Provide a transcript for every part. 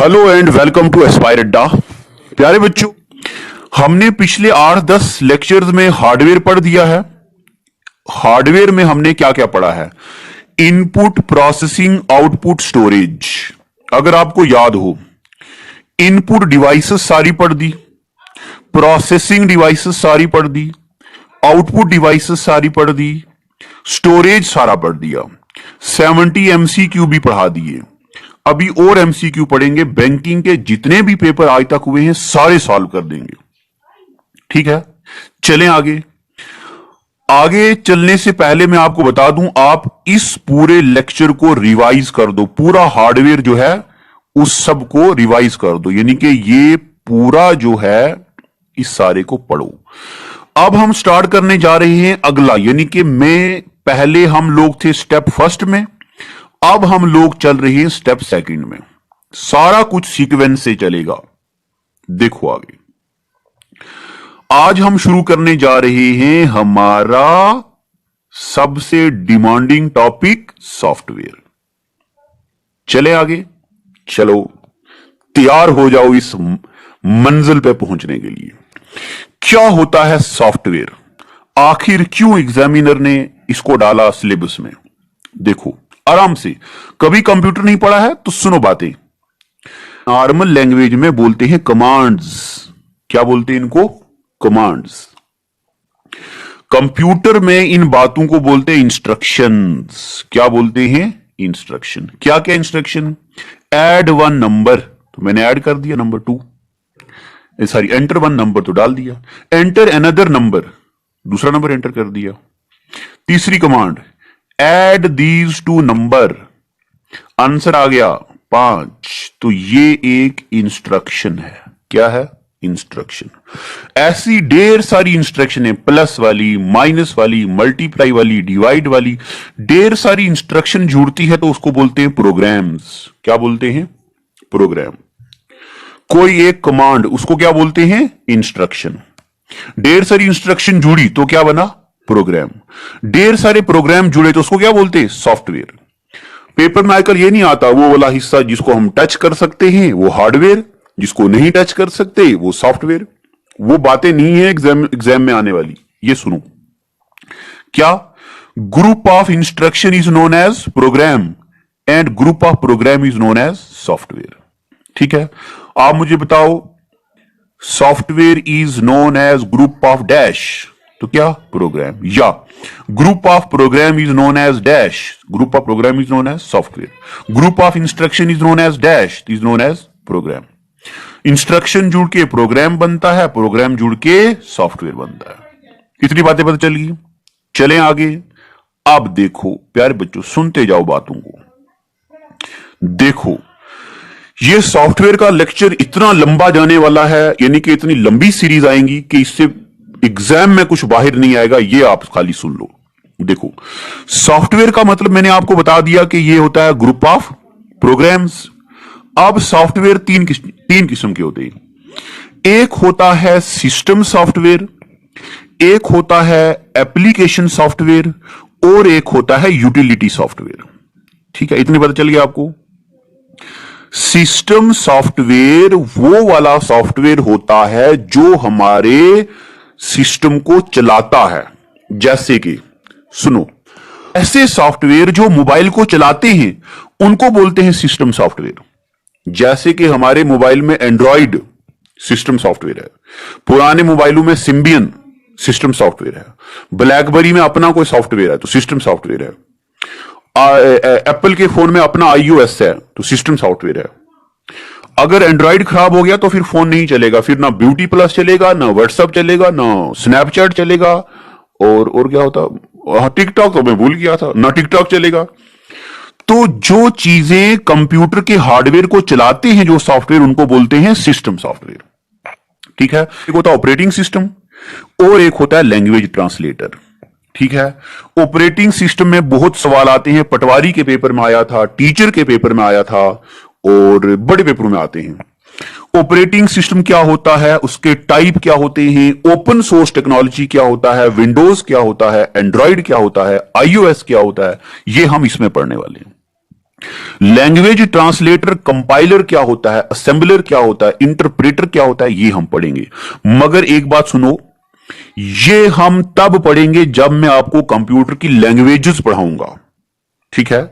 Hello and welcome to Aspire Adda. प्यारे बच्चों, हमने पिछले 8-10 लेक्चर्स में हार्डवेयर पढ़ दिया है। हार्डवेयर में हमने क्या क्या पढ़ा है? Input, processing, output, storage. अगर आपको याद हो, इनपुट डिवाइसेस सारी पढ़ दी, प्रोसेसिंग डिवाइसेस सारी पढ़ दी, आउटपुट डिवाइसेस सारी पढ़ दी, स्टोरेज सारा पढ़ दिया, 70 एमसीक्यू भी पढ़ा दिए। अभी और एमसीक्यू पढ़ेंगे। बैंकिंग के जितने भी पेपर आज तक हुए हैं सारे सॉल्व कर देंगे। ठीक है, चलें आगे। आगे चलने से पहले मैं आपको बता दूं, आप इस पूरे लेक्चर को रिवाइज कर दो। पूरा हार्डवेयर जो है उस सब को रिवाइज कर दो, यानी कि ये पूरा जो है इस सारे को पढ़ो। अब हम स्टार्ट करने जा रहे हैं अगला, यानी कि पहले हम लोग थे स्टेप फर्स्ट में, अब हम लोग चल रहे हैं स्टेप सेकंड में। सारा कुछ सीक्वेंस से चलेगा। देखो आगे, आज हम शुरू करने जा रहे हैं हमारा सबसे डिमांडिंग टॉपिक, सॉफ्टवेयर। चले आगे, चलो तैयार हो जाओ इस मंजिल पे पहुंचने के लिए। क्या होता है सॉफ्टवेयर? आखिर क्यों एग्जामिनर ने इसको डाला सिलेबस में? देखो आराम से, कभी कंप्यूटर नहीं पढ़ा है तो सुनो बातें। नॉर्मल लैंग्वेज में बोलते हैं कमांड्स। क्या बोलते हैं इनको? कमांड्स। कंप्यूटर में इन बातों को बोलते हैं इंस्ट्रक्शंस। क्या बोलते हैं? इंस्ट्रक्शन। क्या क्या इंस्ट्रक्शन? ऐड वन नंबर, तो मैंने ऐड कर दिया नंबर 2। सॉरी, एंटर वन नंबर तो डाल दिया। एंटर अनदर नंबर, दूसरा नंबर एंटर कर दिया। तीसरी command, add these two number, answer आ गया 5। तो ये एक इंस्ट्रक्शन है। क्या है? इंस्ट्रक्शन। ऐसी ढेर सारी इंस्ट्रक्शन है, प्लस वाली, माइनस वाली, मल्टीप्लाई वाली, डिवाइड वाली, ढेर सारी इंस्ट्रक्शन जुड़ती है तो उसको बोलते हैं प्रोग्राम्स। क्या बोलते हैं? प्रोग्राम। कोई एक कमांड, उसको क्या बोलते हैं? इंस्ट्रक्शन। ढेर सारी इंस्ट्रक्शन जुड़ी तो क्या बना? प्रोग्राम। ढेर सारे प्रोग्राम जुड़े तो उसको क्या बोलते हैं? सॉफ्टवेयर। पेपर में आकर ये नहीं आता, वो वाला हिस्सा जिसको हम टच कर सकते हैं वो हार्डवेयर, जिसको नहीं टच कर सकते वो सॉफ्टवेयर। वो बातें नहीं है एग्जाम में आने वाली। ये सुनो, क्या? Group of instruction is known as program and group of program is known as software. ठीक है, आप मुझे बताओ, software is known as group of dash, तो क्या? प्रोग्राम। या group of program is known as dash, group of program is known as software. Group of instruction is known as dash, is known as program. Instruction जुड़ के programme बनता है, programme जुड़ के software बनता है। इतनी बातें पता चल गई। चलें आगे। अब देखो प्यारे बच्चों, सुनते जाओ बातों को। देखो, ये सॉफ्टवेयर का लेक्चर इतना लंबा जाने वाला है, यानी कि इतनी लंबी सीरीज आएंगी कि इससे एग्जाम में कुछ बाहर नहीं आएगा। ये आप खाली सुन लो। देखो, सॉफ्टवेयर का मतलब मैंने आपको बता दिया कि ये होता है ग्रुप ऑफ प्रोग्राम्स। अब सॉफ्टवेयर तीन किस्म के होते हैं। एक होता है सिस्टम सॉफ्टवेयर, एक होता है एप्लीकेशन सॉफ्टवेयर, और एक होता है यूटिलिटी सॉफ्टवेयर। ठीक है, इतनी पता चल गया आपको। सिस्टम सॉफ्टवेयर वो वाला सॉफ्टवेयर होता है जो हमारे सिस्टम को चलाता है। जैसे कि सुनो, ऐसे सॉफ्टवेयर जो मोबाइल को चलाते हैं उनको बोलते हैं सिस्टम सॉफ्टवेयर। जैसे कि हमारे मोबाइल में एंड्रॉइड सिस्टम सॉफ्टवेयर है, पुराने मोबाइलों में सिम्बियन सिस्टम सॉफ्टवेयर है, ब्लैकबेरी में अपना कोई सॉफ्टवेयर है तो सिस्टम सॉफ्टवेयर है, एप्पल के फोन में अपना iOS है तो सिस्टम सॉफ्टवेयर है। अगर एंड्रॉइड खराब हो गया तो फिर फोन नहीं चलेगा, फिर ना ब्यूटी प्लस चलेगा, ना व्हाट्सएप चलेगा, ना स्नैपचैट चलेगा, और क्या होता, टिकटॉक तो मैं भूल गया था, ना टिकटॉक चलेगा। तो जो चीजें कंप्यूटर के हार्डवेयर को चलाते हैं, जो सॉफ्टवेयर, उनको बोलते हैं सिस्टम सॉफ्टवेयर। ठीक है, एक होता है ऑपरेटिंग सिस्टम और एक होता है लैंग्वेज ट्रांसलेटर। ठीक है, ऑपरेटिंग सिस्टम में बहुत सवाल आते हैं, पटवारी के पेपर में आया था, टीचर के पेपर में आया था, और बड़े पेपरों में आते हैं। ऑपरेटिंग सिस्टम क्या होता है, उसके टाइप क्या होते हैं, ओपन सोर्स टेक्नोलॉजी क्या होता है, विंडोज क्या होता है, एंड्रॉइड क्या होता है, iOS क्या होता है, ये हम इसमें पढ़ने वाले हैं। लैंग्वेज ट्रांसलेटर, कंपाइलर क्या होता है, असेंबलर क्या होता है, इंटरप्रेटर क्या होता है, ये हम पढ़ेंगे। मगर एक बात सुनो, ये हम तब पढ़ेंगे जब मैं आपको कंप्यूटर की लैंग्वेजेस पढ़ाऊंगा, ठीक है।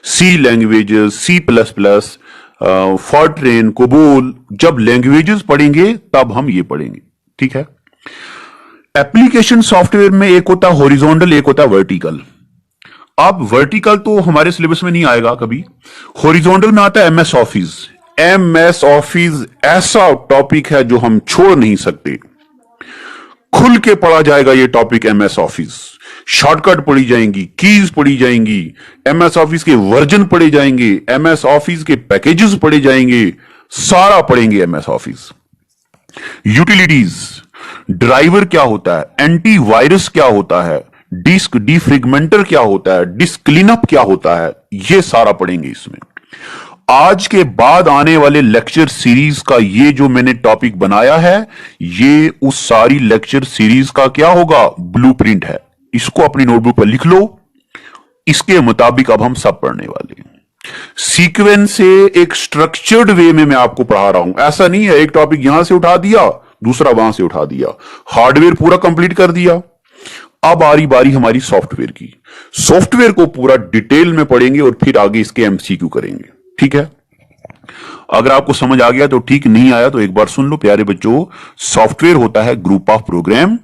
C languages, C plus plus, Fortran, COBOL, जब लैंग्वेजेस पढ़ेंगे तब हम ये पढ़ेंगे, ठीक है। एप्लीकेशन सॉफ्टवेयर में एक होता है हॉरिजॉन्टल, एक होता है वर्टिकल। अब वर्टिकल तो हमारे सिलेबस में नहीं आएगा कभी। हॉरिजॉन्टल में आता है एमएस ऑफिस। एमएस ऑफिस ऐसा टॉपिक है जो हम छोड़ नहीं सकते, खुल के पढ़ा जाएगा ये टॉपिक। एमएस ऑफिस शॉर्टकट पढ़ी जाएंगी, कीज पढ़ी जाएंगी, एमएस ऑफिस के वर्जन पढ़े जाएंगे, एमएस ऑफिस के पैकेजेस पढ़े जाएंगे, सारा पढ़ेंगे एमएस ऑफिस। यूटिलिटीज, ड्राइवर क्या होता है, एंटीवायरस क्या होता है, डिस्क डिफ्रेगमेंटर क्या होता है, डिस्क क्लीनअप क्या होता है, ये सारा पढ़ेंगे इसमें। आज के बाद आने वाले लेक्चर सीरीज का ये जो मैंने टॉपिक बनाया है, ये उस सारी लेक्चर सीरीज का क्या होगा, ब्लूप्रिंट है। इसको अपनी नोटबुक पर लिख लो, इसके मुताबिक अब हम सब पढ़ने वाले हैं। सीक्वेंस से एक स्ट्रक्चर्ड वे में मैं आपको पढ़ा रहा हूं, ऐसा नहीं है एक टॉपिक यहां से उठा दिया, दूसरा वहां से उठा दिया, हार्डवेयर पूरा कंप्लीट कर दिया। अब आरी बारी हमारी सॉफ्टवेयर की। सॉफ्टवेयर को पूरा डिटेल में पढ़ेंगे और फिर आगे इसके एमसीक्यू करेंगे, ठीक है। अगर आपको समझ आ गया तो ठीक, नहीं आया तो एक बार सुन लो प्यारे बच्चों। सॉफ्टवेयर होता है ग्रुप ऑफ प्रोग्राम,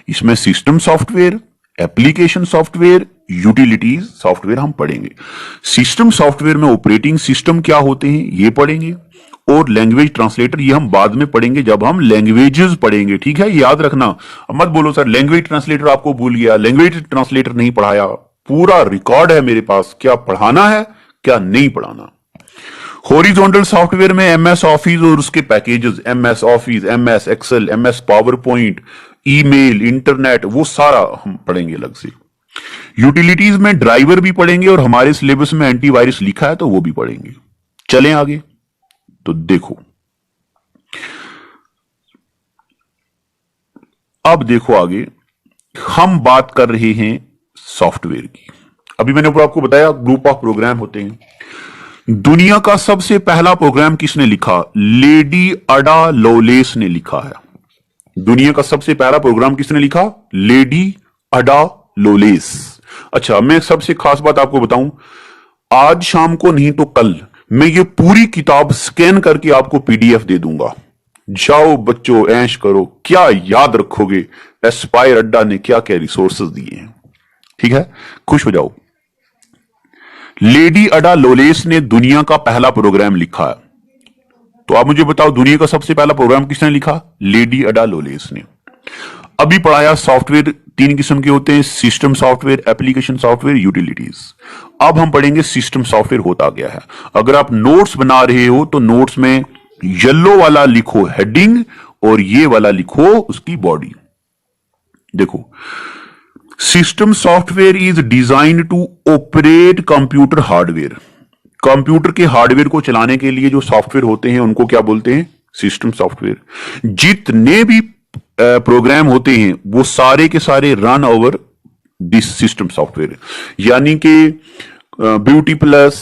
इसमें system software, application software, utilities software हम पढ़ेंगे। सिस्टम सॉफ्टवेयर में ऑपरेटिंग सिस्टम क्या होते हैं ये पढ़ेंगे, और लैंग्वेज ट्रांसलेटर ये हम बाद में पढ़ेंगे जब हम लैंग्वेजेस पढ़ेंगे, ठीक है। याद रखना, अब मत बोलो सर लैंग्वेज ट्रांसलेटर आपको भूल गया, लैंग्वेज ट्रांसलेटर नहीं पढ़ाया। पूरा रिकॉर्ड है मेरे पास, क्या पढ़ाना है क्या नहीं पढ़ाना। हॉरिजॉन्टल सॉफ्टवेयर में एमएस ऑफिस और उसके packages, MS office, MS Excel, MS PowerPoint, email, internet, वो सारा हम पढ़ेंगे अलग से। यूटिलिटीज में ड्राइवर भी पढ़ेंगे और हमारे सिलेबस में एंटीवायरस लिखा है तो वो भी पढ़ेंगे। चलें आगे, तो देखो अब देखो आगे हम बात कर रहे हैं सॉफ्टवेयर की। अभी मैंने आपको बताया ग्रुप ऑफ प्रोग्राम होते हैं। दुनिया का सबसे पहला प्रोग्राम किसने लिखा, लेडी अडा लोलेस ने लिखा है। दुनिया का सबसे पहला प्रोग्राम किसने लिखा, लेडी अडा लोलेस। अच्छा, मैं सबसे खास बात आपको बताऊं, आज शाम को नहीं तो कल मैं ये पूरी किताब स्कैन करके आपको पीडीएफ दे दूंगा। जाओ बच्चों ऐश करो, क्या याद रखोगे एस्पायर अड्डा ने क्या क्या रिसोर्सेज दिए हैं, ठीक है, खुश हो जाओ। लेडी अडा लोलेस ने दुनिया का पहला प्रोग्राम लिखा है। तो आप मुझे बताओ दुनिया का सबसे पहला प्रोग्राम किसने लिखा, लेडी अडा लोलेस ने। अभी पढ़ाया सॉफ्टवेयर तीन किस्म के होते हैं, system software, application software, utilities. अब हम पढ़ेंगे सिस्टम सॉफ्टवेयर होता गया है। अगर आप नोट्स बना रहे हो तो नोट्स में येलो वाला लिखो हेडिंग और ये वाला लिखो उसकी बॉडी। देखो, system software is designed to operate computer hardware. Computer के हार्डवेयर को चलाने के लिए जो सॉफ्टवेयर होते हैं उनको क्या बोलते हैं, सिस्टम सॉफ्टवेयर। जितने भी प्रोग्राम होते हैं वो सारे के सारे run over this system software. यानी कि beauty plus,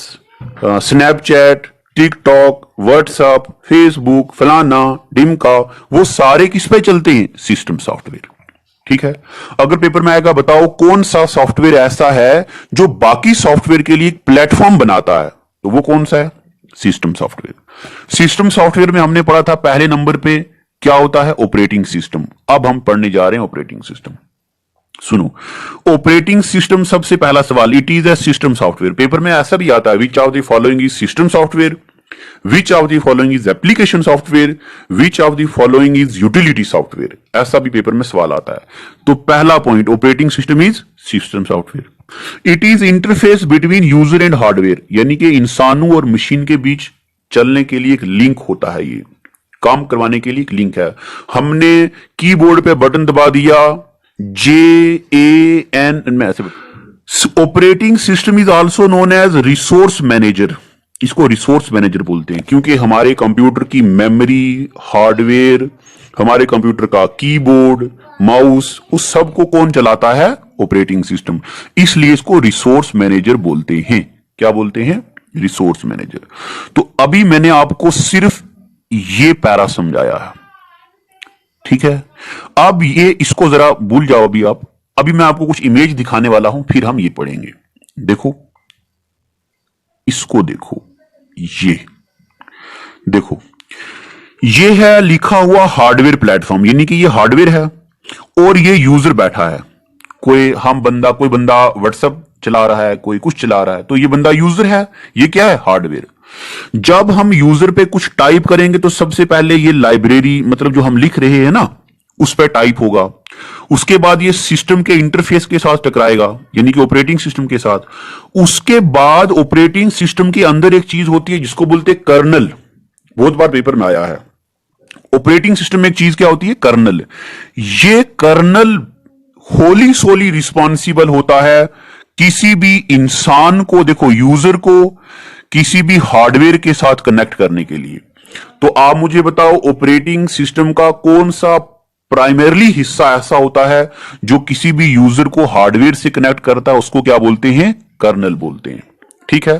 Snapchat, TikTok, WhatsApp, Facebook, फलाना डिमका, वो सारे किस पे चलते हैं, सिस्टम सॉफ्टवेयर, ठीक है। अगर पेपर में आएगा बताओ कौन सा सॉफ्टवेयर ऐसा है जो बाकी सॉफ्टवेयर के लिए एक प्लेटफॉर्म बनाता है, तो वो कौन सा है, सिस्टम सॉफ्टवेयर। सिस्टम सॉफ्टवेयर में हमने पढ़ा था पहले नंबर पे क्या होता है, ऑपरेटिंग सिस्टम। अब हम पढ़ने जा रहे हैं ऑपरेटिंग सिस्टम। सुनो, ऑपरेटिंग सिस्टम सबसे पहला सवाल, it is a system software. Paper में ऐसा भी आता है, which of the following is system software, which of the following is application software, which of the following is utility software, ऐसा भी पेपर में सवाल आता है। तो पहला point, operating system is system software. It is interface between user and hardware, यानी कि इंसानों और मशीन के बीच चलने के लिए एक लिंक होता है, ये काम करवाने के लिए एक लिंक है। हमने कीबोर्ड पे बटन दबा दिया, JAN में ऐसे। Operating system is also known as resource manager. इसको रिसोर्स मैनेजर बोलते हैं क्योंकि हमारे कंप्यूटर की मेमोरी, हार्डवेयर, हमारे कंप्यूटर का कीबोर्ड, माउस, उस सब को कौन चलाता है, ऑपरेटिंग सिस्टम। इसलिए इसको रिसोर्स मैनेजर बोलते हैं। क्या बोलते हैं, रिसोर्स मैनेजर। तो अभी मैंने आपको सिर्फ ये पैरा समझाया है, ठीक है। अब ये इसको जरा भूल जाओ अभी आप। अभी मैं आपको कुछ इमेज दिखाने वाला हूं, फिर हम ये पढ़ेंगे। देखो, इसको देखो, ये देखो, ये है लिखा हुआ हार्डवेयर प्लेटफॉर्म, यानी कि ये हार्डवेयर है और ये यूजर बैठा है। कोई बंदा व्हाट्सएप चला रहा है, कोई कुछ चला रहा है, तो ये बंदा यूजर है। ये क्या है? हार्डवेयर। जब हम यूजर पे कुछ टाइप करेंगे तो सबसे पहले ये लाइब्रेरी, मतलब जो हम लिख रहे हैं ना, उस पर टाइप होगा। उसके बाद ये सिस्टम के इंटरफेस के साथ टकराएगा, यानी कि ऑपरेटिंग सिस्टम के साथ। उसके बाद ऑपरेटिंग सिस्टम के अंदर एक चीज होती है जिसको बोलते हैं कर्नल। बहुत बार पेपर में आया है। ऑपरेटिंग सिस्टम में एक चीज क्या होती है? कर्नल। ये कर्नल होली सोली रिस्पॉन्सिबल होता है किसी भी इंसान को, देखो यूजर को, किसी भी हार्डवेयर के साथ कनेक्ट करने के लिए। तो आप मुझे बताओ, ऑपरेटिंग सिस्टम का कौन सा प्राइमरली हिस्सा ऐसा होता है जो किसी भी यूजर को हार्डवेयर से कनेक्ट करता है? उसको क्या बोलते हैं? कर्नल बोलते हैं। ठीक है,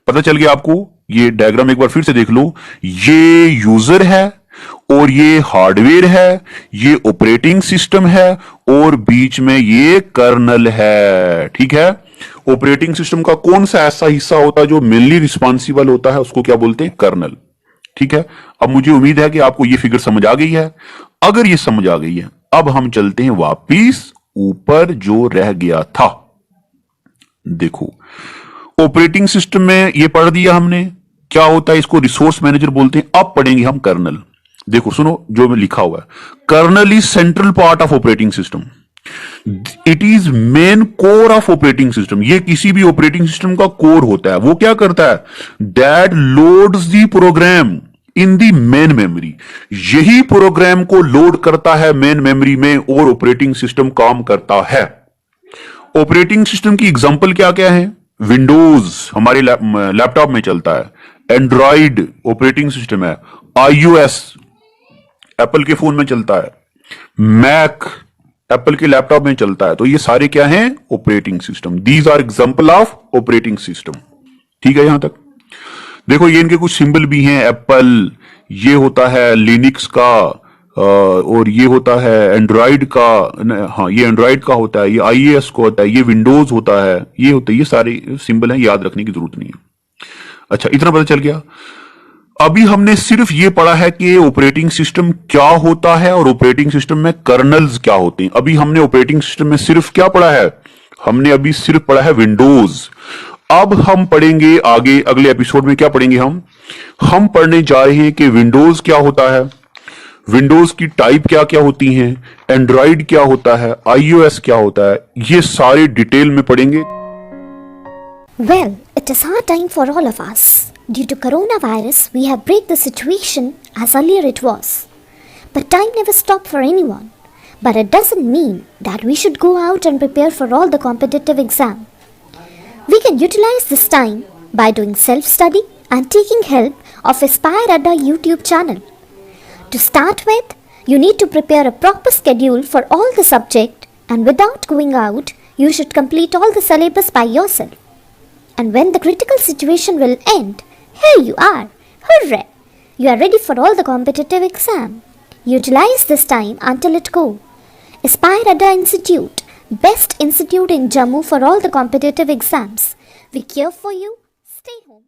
पता चल गया आपको? ये डायग्राम एक बार फिर से देख लो। ये यूजर है और ये हार्डवेयर है, ये ऑपरेटिंग सिस्टम है और बीच में ये कर्नल है। ठीक है, ऑपरेटिंग सिस्टम का कौन सा ऐसा हिस्सा होता है जो मेनली रिस्पॉन्सिबल होता है? उसको क्या बोलते हैं? कर्नल। ठीक है, अब मुझे उम्मीद है कि आपको ये फिगर समझ आ गई है। अगर ये समझ आ गई है, अब हम चलते हैं वापिस ऊपर जो रह गया था। देखो, ऑपरेटिंग सिस्टम में ये पढ़ दिया हमने, क्या होता है इसको रिसोर्स मैनेजर बोलते हैं। अब पढ़ेंगे हम कर्नल। देखो सुनो जो में लिखा हुआ है, kernel is central part of operating system, it is main core of operating system. ये किसी भी ऑपरेटिंग सिस्टम का कोर होता है। वो क्या करता है? That loads the program in the main memory. यही प्रोग्राम को लोड करता है मेन मेमोरी में और ऑपरेटिंग सिस्टम काम करता है। ऑपरेटिंग सिस्टम की एग्जांपल क्या क्या है? विंडोज हमारे लैपटॉप में चलता है, एंड्रॉइड ऑपरेटिंग सिस्टम है, iOS एप्पल के फोन में चलता है, मैक एप्पल के लैपटॉप में चलता है। तो ये सारे क्या हैं? Operating system. These are example of operating system. ठीक है, यहां तक देखो, ये इनके कुछ सिंबल भी हैं। एप्पल, ये होता है लिनक्स का, और ये होता है एंड्रॉइड का। हाँ, ये एंड्रॉइड का होता है, ये iOS को होता है, ये विंडोज होता है, ये होता है। ये सारे सिंबल हैं, याद रखने की जरूरत नहीं है। अच्छा, इतना पता चल गया। अभी हमने सिर्फ ये पढ़ा है कि ऑपरेटिंग सिस्टम क्या होता है और ऑपरेटिंग सिस्टम में कर्नल्स क्या होते हैं। अभी हमने ऑपरेटिंग सिस्टम में सिर्फ क्या पढ़ा है? हमने अभी सिर्फ पढ़ा है विंडोज। अब हम पढ़ेंगे आगे, अगले एपिसोड में क्या पढ़ेंगे हम पढ़ने जा रहे हैं कि विंडोज क्या होता है, विंडोज की टाइप क्या क्या होती हैं, एंड्रॉइड क्या होता है, iOS क्या होता है। ये सारे डिटेल में पढ़ेंगे। Well, it is hard time for all of us. Due to coronavirus, we have break the situation as earlier it was. But time never stopped for anyone. But it doesn't mean that we should go out and prepare for all the competitive exam. We can utilize this time by doing self-study and taking help of Aspire Adda YouTube channel. To start with, you need to prepare a proper schedule for all the subject, and without going out, you should complete all the syllabus by yourself. And when the critical situation will end, here you are. Hooray! You are ready for all the competitive exam. Utilize this time until it go. Aspire Adda Institute, best institute in Jammu for all the competitive exams. We care for you. Stay home.